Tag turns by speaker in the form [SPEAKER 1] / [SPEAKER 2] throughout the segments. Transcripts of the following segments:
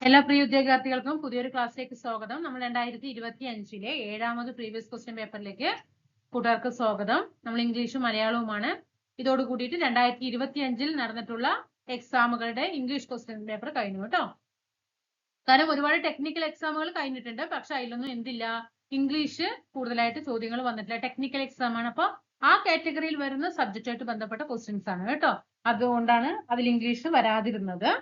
[SPEAKER 1] എല്ലാ പ്രിയ ഉദ്യോഗാർത്ഥികൾക്കും പുതിയൊരു ക്ലാസ്സിലേക്ക് സ്വാഗതം. നമ്മൾ 2025 7ാമത് പ്രീവിയസ് ക്വസ്റ്റ്യൻ പേപ്പറിലേക്ക് കൂട്ടുകാർക്ക് സ്വാഗതം. നമ്മൾ ഇംഗ്ലീഷും മലയാളവുമാണ്. ഇതോട് കൂടിയിട്ട് 2025 നടന്നിട്ടുള്ള എക്സാമുകളുടെ ഇംഗ്ലീഷ് ക്വസ്റ്റ്യൻ പേപ്പർ കഴിഞ്ഞു കേട്ടോ. കാരണം ഒരുപാട് ടെക്നിക്കൽ എക്സാമുകൾ കഴിഞ്ഞിട്ടുണ്ട്, പക്ഷെ അതിലൊന്നും എന്തില്ല, ഇംഗ്ലീഷ് കൂടുതലായിട്ട് ചോദ്യങ്ങൾ വന്നിട്ടില്ല. ടെക്നിക്കൽ എക്സാം ആണ്. അപ്പൊ ആ കാറ്റഗറിയിൽ വരുന്ന സബ്ജക്റ്റുമായിട്ട് ബന്ധപ്പെട്ട ക്വസ്റ്റ്യൻസ് ആണ് കേട്ടോ. അതുകൊണ്ടാണ് അതിൽ ഇംഗ്ലീഷ് വരാതിരുന്നത്.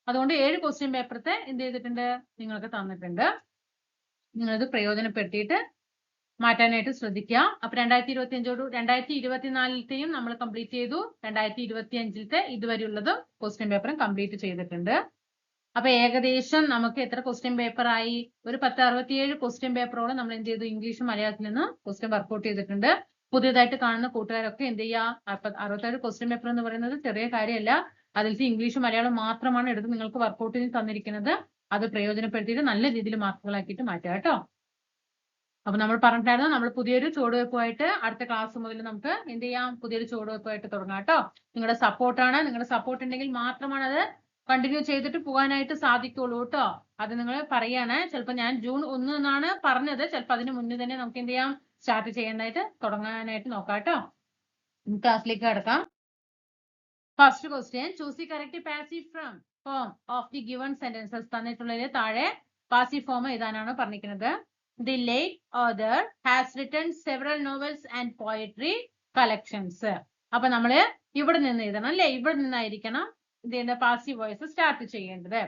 [SPEAKER 1] അതുകൊണ്ട് 7 ക്വസ്റ്റ്യൻ പേപ്പറത്തെ എന്ത് ചെയ്തിട്ടുണ്ട്, നിങ്ങൾക്ക് തന്നിട്ടുണ്ട്. നിങ്ങളിത് പ്രയോജനപ്പെടുത്തിയിട്ട് മാറ്റാനായിട്ട് ശ്രദ്ധിക്കുക. അപ്പൊ 2024 നമ്മൾ കംപ്ലീറ്റ് ചെയ്തു. 2025 ഇതുവരെയുള്ളതും ക്വസ്റ്റ്യൻ പേപ്പറും കംപ്ലീറ്റ് ചെയ്തിട്ടുണ്ട്. അപ്പൊ ഏകദേശം നമുക്ക് എത്ര ക്വസ്റ്റ്യൻ പേപ്പർ ആയി? ഒരു 1067 ക്വസ്റ്റ്യൻ പേപ്പറോളം നമ്മൾ എന്ത് ചെയ്തു, ഇംഗ്ലീഷും മലയാളത്തിൽ നിന്ന് ക്വസ്റ്റ്യൻ വർക്ക്ഔട്ട് ചെയ്തിട്ടുണ്ട്. പുതിയതായിട്ട് കാണുന്ന കൂട്ടുകാരൊക്കെ എന്ത് ചെയ്യുക, 67 ക്വസ്റ്റ്യൻ പേപ്പർ എന്ന് പറയുന്നത് ചെറിയ കാര്യമല്ല. അതിലത്തെ ഇംഗ്ലീഷ് മലയാളം മാത്രമാണ് എടുത്ത് നിങ്ങൾക്ക് വർക്ക്ഔട്ടിന് തന്നിരിക്കുന്നത്. അത് പ്രയോജനപ്പെടുത്തിയിട്ട് നല്ല രീതിയിൽ മാർക്കുകളാക്കിയിട്ട് മാറ്റുക കേട്ടോ. അപ്പൊ നമ്മൾ പറഞ്ഞിട്ടായിരുന്നു, നമ്മൾ പുതിയൊരു ചുവടുവെപ്പുമായിട്ട് അടുത്ത ക്ലാസ് മുതൽ നമുക്ക് എന്ത് ചെയ്യാം, പുതിയൊരു ചുവടുവെപ്പുമായിട്ട് തുടങ്ങാം കേട്ടോ. നിങ്ങളുടെ സപ്പോർട്ടാണ്, നിങ്ങളുടെ സപ്പോർട്ട് ഉണ്ടെങ്കിൽ മാത്രമാണ് അത് കണ്ടിന്യൂ ചെയ്തിട്ട് പോകാനായിട്ട് സാധിക്കുള്ളൂ കേട്ടോ. അത് നിങ്ങൾ പറയാണ്. ചിലപ്പോൾ ഞാൻ ജൂൺ 1 എന്നാണ് പറഞ്ഞത്, ചിലപ്പോൾ അതിന് മുന്നേ തന്നെ നമുക്ക് എന്ത് ചെയ്യാം, സ്റ്റാർട്ട് ചെയ്യാനായിട്ട് തുടങ്ങാനായിട്ട് നോക്കാം കേട്ടോ. ക്ലാസ്സിലേക്ക് കിടക്കാം. First question, choose the correct passive form of the given sentences. തന്നിട്ടുള്ളതിൽ താഴെ പാസീവ് ഫോം എഴുതാനാണ് പറഞ്ഞിരിക്കുന്നത്. The late author has written several novels and poetry collections. അപ്പൊ നമ്മള് ഇവിടെ നിന്ന് എഴുതണം അല്ലെ, ഇവിടെ നിന്നായിരിക്കണം ഇതിന്റെ പാസീവ് വോയിസ് സ്റ്റാർട്ട് ചെയ്യേണ്ടത്.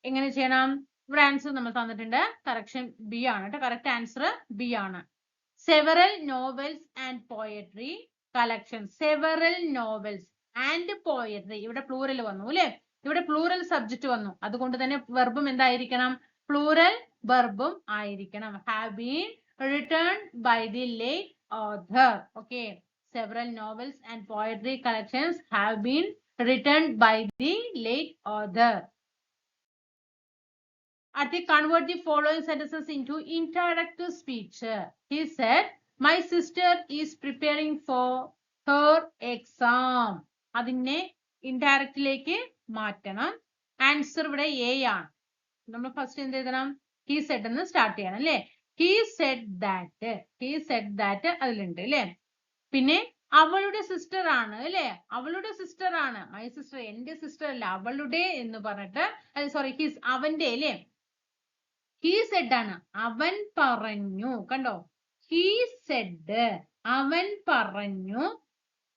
[SPEAKER 1] എങ്ങനെ ചെയ്യണം? ഇവിടെ ആൻസർ നമ്മൾ തന്നിട്ടുണ്ട്, കറക്ഷൻ ബി ആണ് കേട്ടോ. കറക്റ്റ് ആൻസർ ബി ആണ്. Several novels and poetry collections. Several novels and poetry, ഇവിടെ പ്ലൂറൽ വന്നു അല്ലെ, ഇവിടെ പ്ലൂറൽ സബ്ജക്റ്റ് വന്നു. അതുകൊണ്ട് തന്നെ വെർബും എന്തായിരിക്കണം, പ്ലൂറൽ വെർബും ആയിരിക്കണം. Have been written by the late author. Okay, several novels and poetry collections have been written by the late author. Ati, convert the following sentences into interactive speech. He said, my sister is preparing for her exam. അതിനെ ഇൻഡയറക്റ്റിലേക്ക് മാറ്റണം. Answer ഇവിടെ A ആണ്. നമ്മൾ first എന്ത് എഴുതണം, he said എന്ന് start ചെയ്യണം അല്ലെ. he said that അതിലുണ്ട് അല്ലെ. പിന്നെ അവളുടെ സിസ്റ്റർ ആണ് അല്ലെ, അവളുടെ സിസ്റ്റർ ആണ്. മൈ സിസ്റ്റർ, എന്റെ സിസ്റ്റർ അല്ല, അവളുടെ എന്ന് പറഞ്ഞിട്ട്, സോറി ഹിസ്, അവന്റെ അല്ലെ. he said ആണ്, അവൻ പറഞ്ഞു. കണ്ടോ, he said, അവൻ പറഞ്ഞു.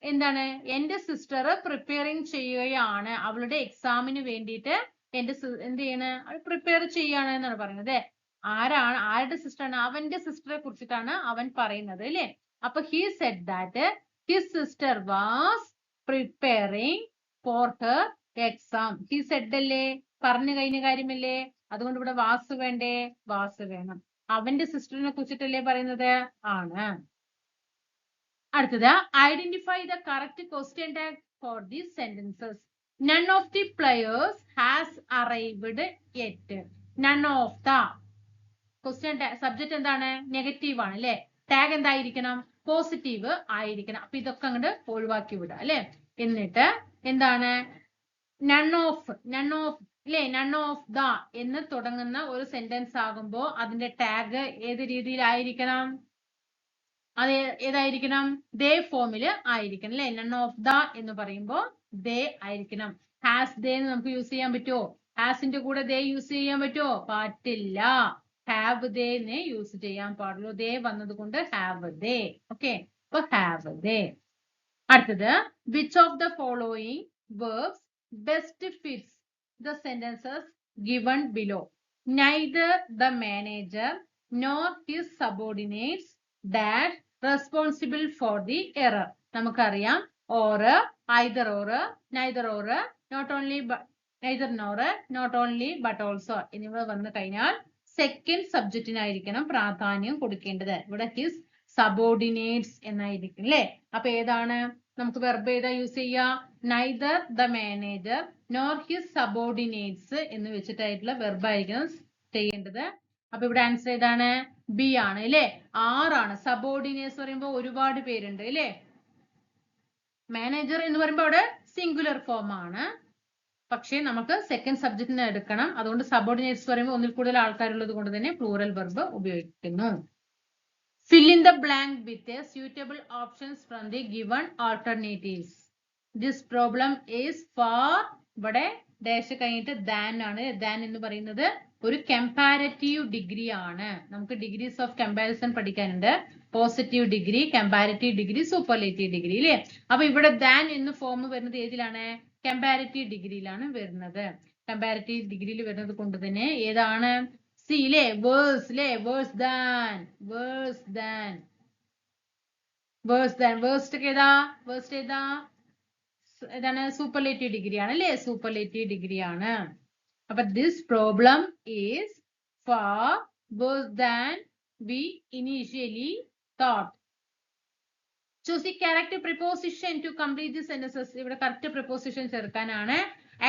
[SPEAKER 1] എന്താണ്, എന്റെ സിസ്റ്റർ പ്രിപ്പയറിങ് ചെയ്യുകയാണ്, അവളുടെ എക്സാമിന് വേണ്ടിയിട്ട് എന്റെ എന്ത് ചെയ്യണ്, പ്രിപ്പയർ ചെയ്യാണ് എന്നാണ് പറയുന്നത്. ആരാണ്, ആരുടെ സിസ്റ്റർ ആണ്? അവന്റെ സിസ്റ്ററെ കുറിച്ചിട്ടാണ് അവൻ പറയുന്നത് അല്ലെ. അപ്പൊ he said that his sister was preparing for her exam. he said അല്ലേ, പറഞ്ഞു കഴിഞ്ഞ കാര്യമല്ലേ. അതുകൊണ്ട് ഇവിടെ വാസ് വേണ്ടേ, വാസ് വേണം. അവന്റെ സിസ്റ്ററിനെ കുറിച്ചിട്ടല്ലേ പറയുന്നത്, ആണ്. അടുത്തത്, identify the correct question tag for these sentences. None of the players has arrived yet. None of the question subject എന്താണ്, നെഗറ്റീവ് ആണ് അല്ലെ. ടാഗ് എന്തായിരിക്കണം, പോസിറ്റീവ് ആയിരിക്കണം. അപ്പൊ ഇതൊക്കെ അങ്ങോട്ട് ഒഴിവാക്കി വിടുക അല്ലെ. എന്നിട്ട് എന്താണ്, നൺ ഓഫ് അല്ലെ, നൺ ഓഫ് ദ എന്ന് തുടങ്ങുന്ന ഒരു സെന്റൻസ് ആകുമ്പോ അതിന്റെ ടാഗ് ഏത് രീതിയിലായിരിക്കണം, അത് ഏതായിരിക്കണം, ദേ ഫോമില് ആയിരിക്കണം അല്ലെ. നൺ ഓഫ് ദ എന്ന് പറയുമ്പോ ദേ ആയിരിക്കണം. ഹാസ് ദേ എന്ന് നമുക്ക് യൂസ് ചെയ്യാൻ പറ്റുമോ? ഹാസിന്റെ കൂടെ ദേ യൂസ് ചെയ്യാൻ പറ്റുമോ? പറ്റില്ല. ഹാവ് ദേ നെ യൂസ് ചെയ്യാൻ പാടുള്ളൂ. ദേ വന്നത് കൊണ്ട് ഹാവ് ദേ. ഓക്കെ, അപ്പൊ ഹാവ് ദേ. അടുത്തത്, which of the following verbs best fits the sentences given below? Neither the manager nor his subordinates that responsible for the error. നമുക്കറിയാം, or, either or, neither or, not only but, neither nor, not only but also എന്നിവ വന്നു കഴിഞ്ഞാൽ second സബ്ജക്റ്റിനായിരിക്കണം പ്രാധാന്യം കൊടുക്കേണ്ടത്. ഇവിടെ his subordinates എന്നായിരിക്കും അല്ലെ. അപ്പൊ ഏതാണ് നമുക്ക് വെർബ് ഏതാ യൂസ് ചെയ്യുക? neither the manager nor his subordinates എന്ന് വെച്ചിട്ടായിട്ടുള്ള വെർബ് ആയിരിക്കണം ചെയ്യേണ്ടത്. അപ്പൊ ഇവിടെ ആൻസർ ഏതാണ്? ബി ആണ് അല്ലെ. ആറാണ്. സബോർഡിനേറ്റ്സ് പറയുമ്പോൾ ഒരുപാട് പേരുണ്ട് അല്ലെ. മാനേജർ എന്ന് പറയുമ്പോൾ അവിടെ സിംഗുലർ ഫോം ആണ്. പക്ഷേ നമുക്ക് സെക്കൻഡ് സബ്ജക്റ്റിനെ എടുക്കണം. അതുകൊണ്ട് സബോർഡിനേറ്റ്സ് പറയുമ്പോൾ ഒന്നിൽ കൂടുതൽ ആൾക്കാരുള്ളത് കൊണ്ട് തന്നെ പ്ലൂറൽ വെർബ് ഉപയോഗിക്കുന്നു. Fill in the blank with a suitable options from the given alternatives. This problem is for ഇവിടെ ഡാഷ് കഴിഞ്ഞിട്ട് ദാൻ ആണ്. ദാൻ എന്ന് പറയുന്നത് ഒരു കമ്പാരറ്റീവ് ഡിഗ്രി ആണ്. നമുക്ക് ഡിഗ്രീസ് ഓഫ് കമ്പാരിസൺ പഠിക്കാനുണ്ട്. Positive degree, comparative degree, superlative degree അല്ലേ. അപ്പൊ ഇവിടെ ദാൻ എന്ന് ഫോം വരുന്നത് ഏതിലാണ്? കമ്പാരറ്റീവ് ഡിഗ്രിയിലാണ് വരുന്നത്. കമ്പാരറ്റീവ് ഡിഗ്രിയിൽ വരുന്നത് കൊണ്ട് തന്നെ ഏതാണ്? സി ല്ലേ, വേഴ്സ് ല്ലേ, verse than, verse than, verse than. Worst ഏതാ? വേഴ്സ്റ്റ് ഏതാ? ഏതാണ്? സൂപ്പർലേറ്റീവ് ഡിഗ്രി ആണ് അല്ലേ, സൂപ്പർലേറ്റീവ് ഡിഗ്രി ആണ്. അപ്പൊ this problem is far worse than we initially thought. Choose the correct preposition to complete the sentences. ഇവിടെ കറക്റ്റ് preposition ചേർക്കാനാണ്.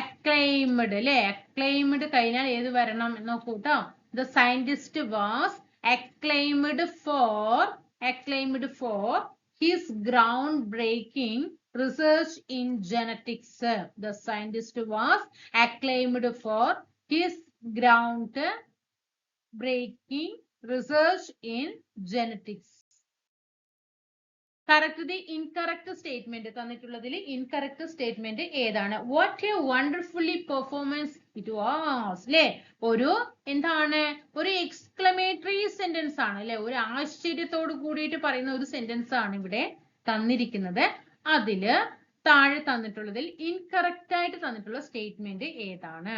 [SPEAKER 1] acclaimed അല്ലേ, acclaimed കഴിഞ്ഞാൽ ഏത് വരണം നോക്കൂ ട്ടോ. The scientist was acclaimed for his groundbreaking research in genetics. The scientist was acclaimed for his groundbreaking research in genetics. Correct the incorrect statement തന്നിട്ടുള്ളതിൽ incorrect statement ഏതാണ്? What a wonderfully performance it was അല്ലേ. ഒരു എന്താണ്? ഒരു exclamatory sentence ആണ് അല്ലെ, ഒരു ആശ്ചര്യത്തോട് കൂടിയിട്ട് പറയുന്ന ഒരു സെന്റൻസ് ആണ് ഇവിടെ തന്നിരിക്കുന്നത്. അതില് താഴെ തന്നിട്ടുള്ളതിൽ ഇൻകറക്റ്റ് ആയിട്ട് തന്നിട്ടുള്ള സ്റ്റേറ്റ്മെന്റ് ഏതാണ്?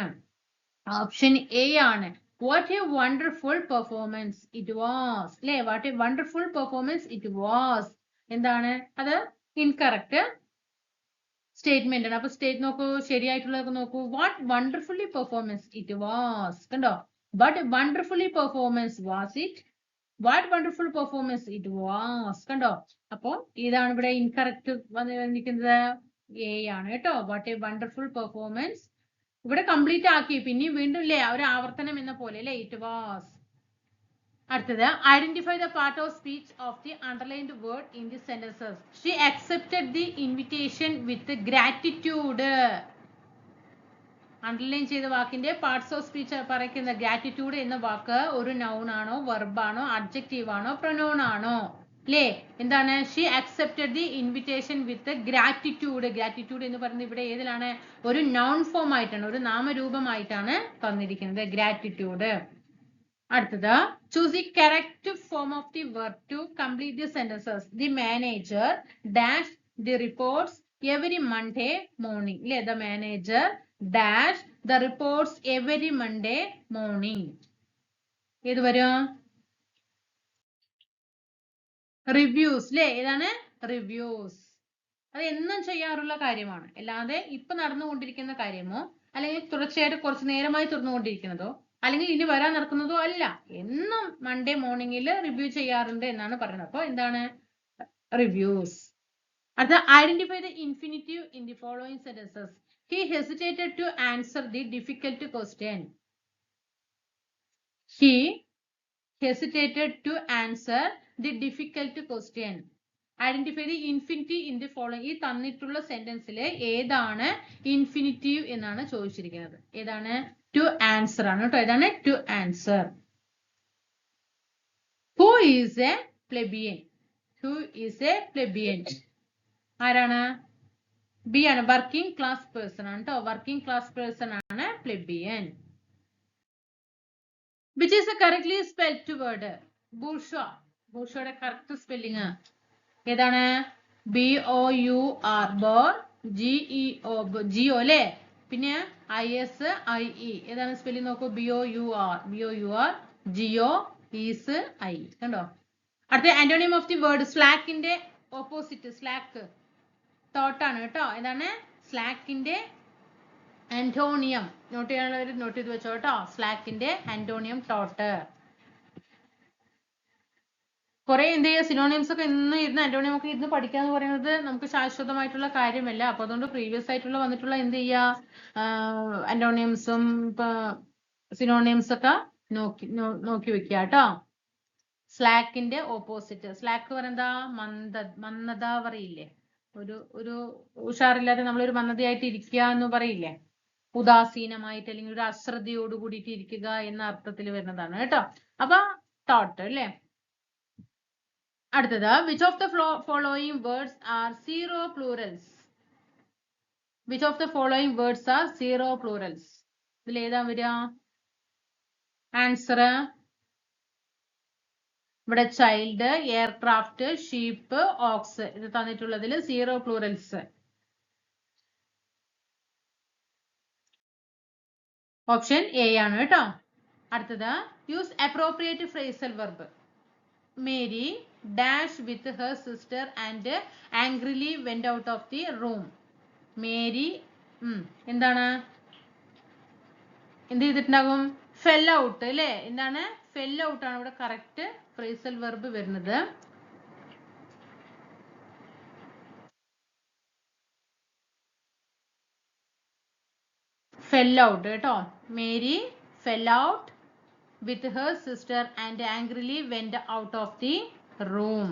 [SPEAKER 1] ഓപ്ഷൻ എ ആണ്. What a wonderful performance it was അല്ലേ. What a wonderful performance it was എന്താണ്? അത് ഇൻകറക്റ്റ് സ്റ്റേറ്റ്മെന്റ് ആണ്. അപ്പൊ സ്റ്റേറ്റ് നോക്കൂ, ശരിയായിട്ടുള്ളതൊക്കെ നോക്കൂ. What wonderfully performance it was. കണ്ടോ? But wonderfully performance was it. What wonderful performance it was. കണ്ടോ? അപ്പോ ഇതാണ് ഇവിടെ ഇൻകറക്റ്റ് വന്നിരിക്കുന്നത്. എ ആണ് കേട്ടോ. വാട്ട് എ വണ്ടർഫുൾ പെർഫോമൻസ് ഇവിടെ കംപ്ലീറ്റ് ആക്കി. പിന്നെയും വീണ്ടും ഇല്ലേ ഒരു ആവർത്തനം എന്ന പോലെ അല്ലേ, ഇറ്റ് വാസ്. അടുത്തത് identify the part of speech of the underlined word in the sentences. She accepted the invitation with gratitude. Underline ചെയ്ത വാക്കിന്റെ പാർട്സ് ഓഫ് സ്പീച്ച് പറയുന്ന ഗ്രാറ്റിറ്റ്യൂഡ് എന്ന വാക്ക് ഒരു നൗൺ ആണോ, വെർബ് ആണോ, അഡ്ജക്റ്റീവ് ആണോ, പ്രൊനൗൺ ആണോ അല്ലേ? എന്താണ്? She accepted the invitation with gratitude. Gratitude എന്ന് പറയുന്നത് ഇവിടെ ഏതിലാണ്? ഒരു നൗൺ ഫോം ആയിട്ടാണ്, ഒരു നാമരൂപമായിട്ടാണ് തന്നിരിക്കുന്നത് ഗ്രാറ്റിറ്റ്യൂഡ്. അടുത്തത് choose the correct form of the verb to complete the sentences. The manager dash the reports every Monday morning അല്ലേ. The manager dash the reports every Monday morning. ഏത് വരും? റിവ്യൂസ് അല്ലേ. ഏതാണ്? Reviews. അത് എന്നും ചെയ്യാറുള്ള കാര്യമാണ്, അല്ലാതെ ഇപ്പൊ നടന്നുകൊണ്ടിരിക്കുന്ന കാര്യമോ അല്ലെങ്കിൽ തുടർച്ചയായിട്ട് കുറച്ച് നേരമായി തുറന്നുകൊണ്ടിരിക്കുന്നതോ അല്ലെങ്കിൽ ഇനി വരാൻ നടക്കുന്നതോ അല്ല. എന്നും മൺഡേ മോർണിംഗിൽ റിവ്യൂ ചെയ്യാറുണ്ട് എന്നാണ് പറയുന്നത്. അപ്പൊ എന്താണ്? റിവ്യൂസ്. അടുത്ത identify the infinitive in the following sentences. He hesitated to answer the difficult question. He hesitated to answer the difficult question. Identify the infinitive in the following. ഈ തന്നിട്ടുള്ള സെന്റൻസില് ഏതാണ് ഇൻഫിനിറ്റീവ് എന്നാണ് ചോദിച്ചിരിക്കുന്നത്. ഏതാണ്? ടു ആൻസർ ആണ് കേട്ടോ. ഏതാണ്? To answer. Who is a plebeian. Who is a plebeian. ആരാണ്? ബി ആണ്. വർക്കിംഗ് ക്ലാസ് പേഴ്സൺ ആണ് കേട്ടോ. വർക്കിംഗ് ക്ലാസ് പേഴ്സൺ ആണ് plebeian. Which is a correctly spelled word? Bourgeois. ബൂർഷ്വയുടെ കറക്റ്റ് സ്പെല്ലിംഗ് ഏതാണ്? BOUR. ബോർ. GEO അല്ലേ. പിന്നെ ISIE. ഏതാണ് സ്പെല്ലിംഗ് നോക്കൂ. BOUR. GO is I. കണ്ടോ? അടുത്ത ആന്റോണിയം ഓഫ് ദി വേർഡ്. സ്ലാക്കിന്റെ ഓപ്പോസിറ്റ് സ്ലാക്ക് തോട്ടാണ് കേട്ടോ. ഏതാണ്? സ്ലാക്കിന്റെ ആന്റോണിയം. നോട്ട് ചെയ്യാനുള്ളവർ നോട്ട് ചെയ്ത് വെച്ചോ കേട്ടോ. സ്ലാക്കിന്റെ ആന്റോണിയം തോട്ട്. കുറെ എന്ത് ചെയ്യുക, സിനോണിയംസ് ഒക്കെ ഇന്ന് ഇരുന്ന് ആന്റോണിയം ഒക്കെ ഇരുന്ന് പഠിക്കുക എന്ന് പറയുന്നത് നമുക്ക് ശാശ്വതമായിട്ടുള്ള കാര്യമല്ല. അപ്പൊ അതുകൊണ്ട് പ്രീവിയസ് ആയിട്ടുള്ള വന്നിട്ടുള്ള എന്ത് ചെയ്യുക, ആന്റോണിയംസും സിനോണിയംസ് ഒക്കെ നോക്കി വെക്കുക കേട്ടോ. സ്ലാക്കിന്റെ ഓപ്പോസിറ്റ്. സ്ലാക്ക് പറയുന്നതാ മന്ദത പറയില്ലേ. ഒരു ഉഷാറില്ലാതെ നമ്മളൊരു മന്ദതയായിട്ട് ഇരിക്കുക എന്ന് പറയില്ലേ. ഉദാസീനമായിട്ട് അല്ലെങ്കിൽ ഒരു അശ്രദ്ധയോട് കൂടിയിട്ട് ഇരിക്കുക എന്ന അർത്ഥത്തിൽ വരുന്നതാണ് കേട്ടോ. അപ്പൊ തോട്ട് അല്ലേ. അടുത്തത് which of the following words are zero plurals. Which of the following words are zero plurals. ഇതിൽ ഏതാ വരിക ആൻസർ? ഇവിടെ ചൈൽഡ്, എയർക്രാഫ്റ്റ്, ഷീപ്പ്, ഓക്സ് ഇത് തന്നിട്ടുള്ളതിൽ സീറോ പ്ലൂറൽസ് ഓപ്ഷൻ എ ആണ് കേട്ടോ. അടുത്തത് use appropriate phrasal verb. Mary dash with her sister and angrily went out of the room. Mary എന്താണ് എന്ത് ചെയ്തിട്ടുണ്ടാകും? ഫെൽ ഔട്ട് അല്ലേ. എന്താണ്? ഫെൽ ഔട്ട് ആണ് ഇവിടെ കറക്റ്റ് ഫ്രേസൽ വെർബ് വരുന്നത്. ഫെൽ ഔട്ട് കേട്ടോ. Mary fell out with her sister and angrily went out of the room.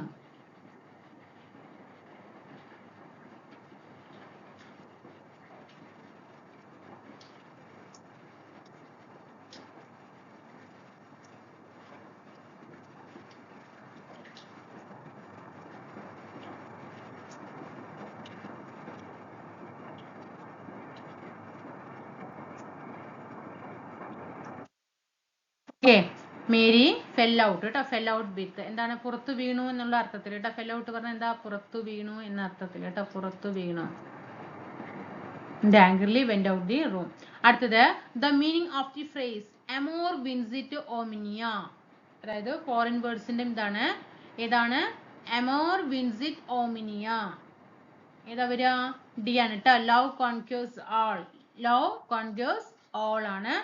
[SPEAKER 1] Okay. Mary fell out കേട്ടോ. ഫെൽ ഔട്ട് വിത്ത് എന്താണ്? പുറത്തു വീണു എന്നുള്ള അർത്ഥത്തിൽ കേട്ടോ. ഫെൽ ഔട്ട് പറഞ്ഞാൽ എന്താ? പുറത്തു വീണു എന്ന അർത്ഥത്തിൽ കേട്ടോ. പുറത്തു വീണു. Angrily went out the room. അടുത്തത് the meaning of the phrase അമോർ വിൻസിറ്റ് ഓമിനിയ. അതായത് ഫോറിൻ വേർഡ്സിന്റെ എന്താണ്? ഏതാണ്? അമോർ വിൻസിറ്റ് ഓമിനിയ. ഏതാ വരിക? ഡി ആണ് കേട്ടോ. ലവ് കോൺക്വേഴ്സ് ആൾ. ലവ് കോൺക്വേഴ്സ് ആൾ ആണ്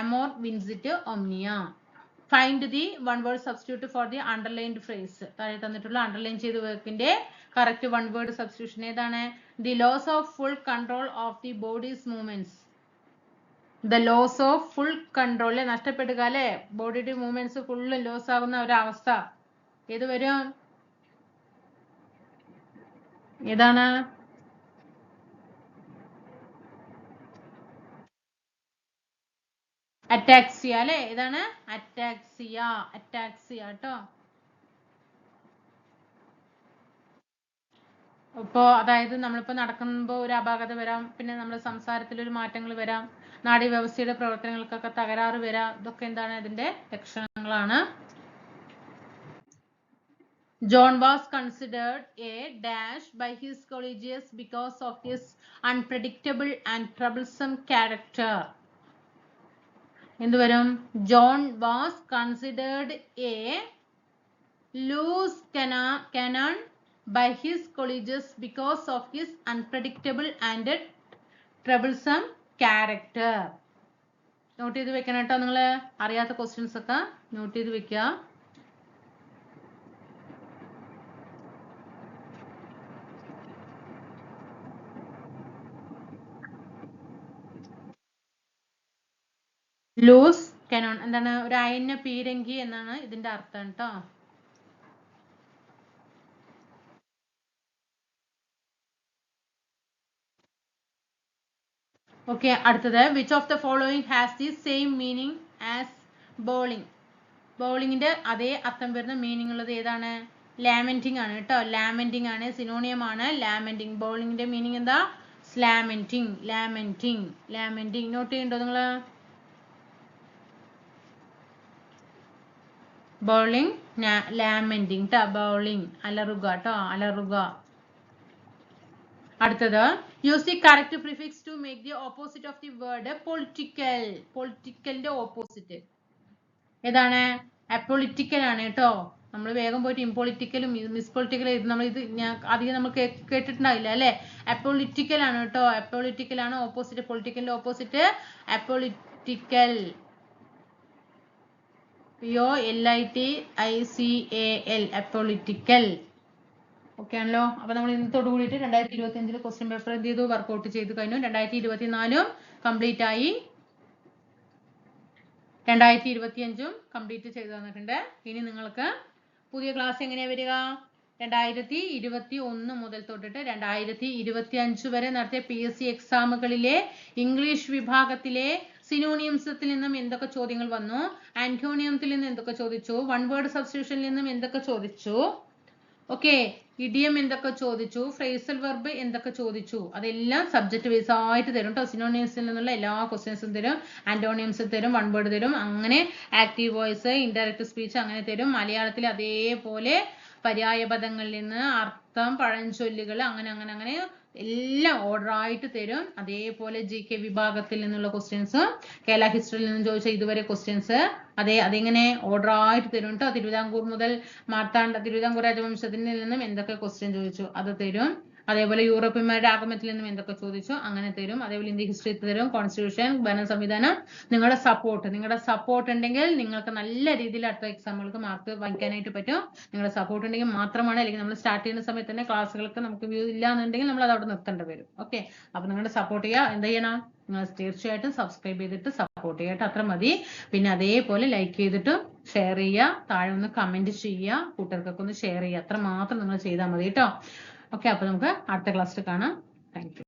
[SPEAKER 1] അമോർ വിൻസിറ്റ് ഓമിനിയ. Find the one word substitute for the underlined phrase. താഴെ തന്നിട്ടുള്ള അണ്ടർലൈൻ ചെയ്ത വർക്കിന്റെ കറക്റ്റ് വൺ വേർഡ് സബ്സ്റ്റിറ്റ്യൂഷൻ ഏതാണ്? The loss of full control of the bodies movements. The loss of full control നഷ്ടപ്പെടുക അല്ലെ. ബോഡിയുടെ മൂവ്മെന്റ്സ് ഫുള്ള് ലോസ് ആകുന്ന ഒരവസ്ഥ ഏത് വരും? ഏതാണ്? അറ്റാക്സിയ അല്ലെ. ഏതാണ്? അറ്റാക്സിയ. അറ്റാക്സിയ കേട്ടോ. ഇപ്പോ അതായത് നമ്മളിപ്പോ നടക്കുമ്പോൾ ഒരു അപാകത വരാം, പിന്നെ നമ്മുടെ സംസാരത്തിൽ ഒരു മാറ്റങ്ങൾ വരാം, നാഡീവ്യവസ്ഥയുടെ പ്രവർത്തനങ്ങൾക്കൊക്കെ തകരാറ് വരാം. ഇതൊക്കെ എന്താണ്? ഇതിന്റെ ലക്ഷണങ്ങളാണ്. John was considered a dash by his colleagues because of his unpredictable and troublesome character. എന്ത് വരും? John was considered a loose cannon by his colleagues because of his unpredictable and troublesome character. Note ചെയ്ത് വെക്കണം കേട്ടോ. നിങ്ങൾ അറിയാത്ത questions ഒക്കെ not ചെയ്ത് വെക്കുക. ലൂസ് കനോൺ എന്താണ്? ഒരു അയഞ്ഞ പീരങ്കി എന്നാണ് ഇതിന്റെ അർത്ഥം കേട്ടോ. ഓക്കെ. അടുത്തത് which of the following has the same meaning as bowling. ബോളിങ്ങിന്റെ അതേ അർത്ഥം വരുന്ന മീനിങ് ഉള്ളത് ഏതാണ്? ലാമെന്റിങ് ആണ് കേട്ടോ. ലാമെന്റിങ് ആണ്. സിനോണിയം ആണ് ലാമെന്റിങ്. ബോളിങ്ങിന്റെ മീനിങ് എന്താ? സ്ലാമെന്റിങ്. ലാമെന്റിങ്. ലാമെന്റിങ് നോട്ട് ചെയ്യണ്ടോ നിങ്ങള്? ബോളിംഗ് ലാമെന്റിങ് ട്ടോ. ബോളിംഗ് അലറുക ട്ടോ. അലറുക. അടുത്തത് use the correct prefix to make the opposite of the word political. പൊളിറ്റിക്കലിന്റെ ഓപ്പോസിറ്റ് ഏതാണ്? അപ്പൊളിറ്റിക്കൽ ആണ് കേട്ടോ. നമ്മൾ വേഗം പോയിട്ട് ഇംപൊളിറ്റിക്കലും മിസ് പൊളിറ്റിക്കലും നമ്മൾ ഇത് അധികം നമ്മൾ കേട്ടിട്ടുണ്ടാവില്ല അല്ലെ. അപ്പൊളിറ്റിക്കൽ ആണ് കേട്ടോ. അപ്പൊളിറ്റിക്കൽ ആണ് ഓപ്പോസിറ്റ്. പൊളിറ്റിക്കലിന്റെ opposite apolitical. POLITICAL apolitical. Okay ആണല്ലോ. അപ്പൊ നമ്മൾ ഇന്നത്തോട് കൂടിയിട്ട് 2025 ക്വസ്റ്റ്യൻ പേപ്പർ എന്ത് ചെയ്തു? വർക്ക്ഔട്ട് ചെയ്ത് കഴിഞ്ഞു. 2024 കംപ്ലീറ്റ് ആയി. 2025 കംപ്ലീറ്റ് ചെയ്ത് തന്നിട്ടുണ്ട്. ഇനി നിങ്ങൾക്ക് പുതിയ ക്ലാസ് എങ്ങനെയാ വരിക? 2021 മുതൽ തൊട്ടിട്ട് 2025 വരെ നടത്തിയ PSC എക്സാമുകളിലെ ഇംഗ്ലീഷ് വിഭാഗത്തിലെ സിനോണിയംസത്തിൽ നിന്നും എന്തൊക്കെ ചോദ്യങ്ങൾ വന്നു, ആന്റോണിയത്തിൽ നിന്ന് എന്തൊക്കെ ചോദിച്ചു, വൺ വേർഡ് സബ്സ്റ്റിറ്റ്യൂഷനിൽ നിന്നും എന്തൊക്കെ ചോദിച്ചു, ഓക്കെ, ഇഡിയം എന്തൊക്കെ ചോദിച്ചു, ഫ്രേസൽ വെർബ് എന്തൊക്കെ ചോദിച്ചു, അതെല്ലാം സബ്ജക്ട് ബേസ് ആയിട്ട് തരും കേട്ടോ. സിനോണിയംസിൽ നിന്നുള്ള എല്ലാ ക്വസ്റ്റ്യൻസും തരും, ആന്റോണിയംസ് തരും, വൺ വേർഡ് തരും, അങ്ങനെ ആക്റ്റീവ് വോയിസ്, ഇൻഡയറക്റ്റ് സ്പീച്ച് അങ്ങനെ തരും. മലയാളത്തിൽ അതേപോലെ പര്യായ പദങ്ങളിൽ നിന്ന് അർത്ഥം, പഴഞ്ചൊല്ലുകൾ, അങ്ങനെ അങ്ങനെ അങ്ങനെ എല്ലാം ഓർഡർ ആയിട്ട് തരും. അതേപോലെ GK വിഭാഗത്തിൽ നിന്നുള്ള ക്വസ്റ്റ്യൻസ്, കേരള ഹിസ്റ്ററിയിൽ നിന്നും ചോദിച്ച ഇതുവരെ ക്വസ്റ്റ്യൻസ് അതെങ്ങനെ ഓർഡർ ആയിട്ട് തരും കേട്ടോ. തിരുവിതാംകൂർ രാജവംശത്തിൽ നിന്നും എന്തൊക്കെ ക്വസ്റ്റ്യൻ ചോദിച്ചു അത് തരും. അതേപോലെ യൂറോപ്യന്മാരുടെ ആഗമനത്തിൽ നിന്നും എന്തൊക്കെ ചോദിച്ചു അങ്ങനെ തരും. അതേപോലെ ഇന്ത്യ ഹിസ്റ്ററി തരും, കോൺസ്റ്റിറ്റ്യൂഷൻ, ഭരണ സംവിധാനം. നിങ്ങളുടെ സപ്പോർട്ട് ഉണ്ടെങ്കിൽ നിങ്ങൾക്ക് നല്ല രീതിയിൽ അടുത്ത എക്സാമുകൾക്ക് മാർക്ക് വാങ്ങിക്കാനായിട്ട് പറ്റും. നിങ്ങളുടെ സപ്പോർട്ട് ഉണ്ടെങ്കിൽ മാത്രമാണ്, അല്ലെങ്കിൽ നമ്മൾ സ്റ്റാർട്ട് ചെയ്യുന്ന സമയത്ത് തന്നെ ക്ലാസ്സുകൾക്ക് നമുക്ക് വ്യൂ ഇല്ല എന്നുണ്ടെങ്കിൽ നമ്മൾ അത് അവിടെ നിർത്തേണ്ടി വരും. ഓക്കെ, അപ്പൊ നിങ്ങളുടെ സപ്പോർട്ട് ചെയ്യുക. എന്ത് ചെയ്യണം, നിങ്ങൾ തീർച്ചയായിട്ടും സബ്സ്ക്രൈബ് ചെയ്തിട്ട് സപ്പോർട്ട് ചെയ്യട്ടെ, അത്ര മതി. പിന്നെ അതേപോലെ ലൈക്ക് ചെയ്തിട്ട് ഷെയർ ചെയ്യുക, താഴെ ഒന്ന് കമന്റ് ചെയ്യുക, കൂട്ടുകാർക്കൊക്കെ ഒന്ന് ഷെയർ ചെയ്യുക, അത്ര മാത്രം നിങ്ങൾ ചെയ്താൽ മതി കേട്ടോ. ഓക്കെ, അപ്പൊ നമുക്ക് അടുത്ത ക്ലാസ്സിൽ കാണാം. Thank you.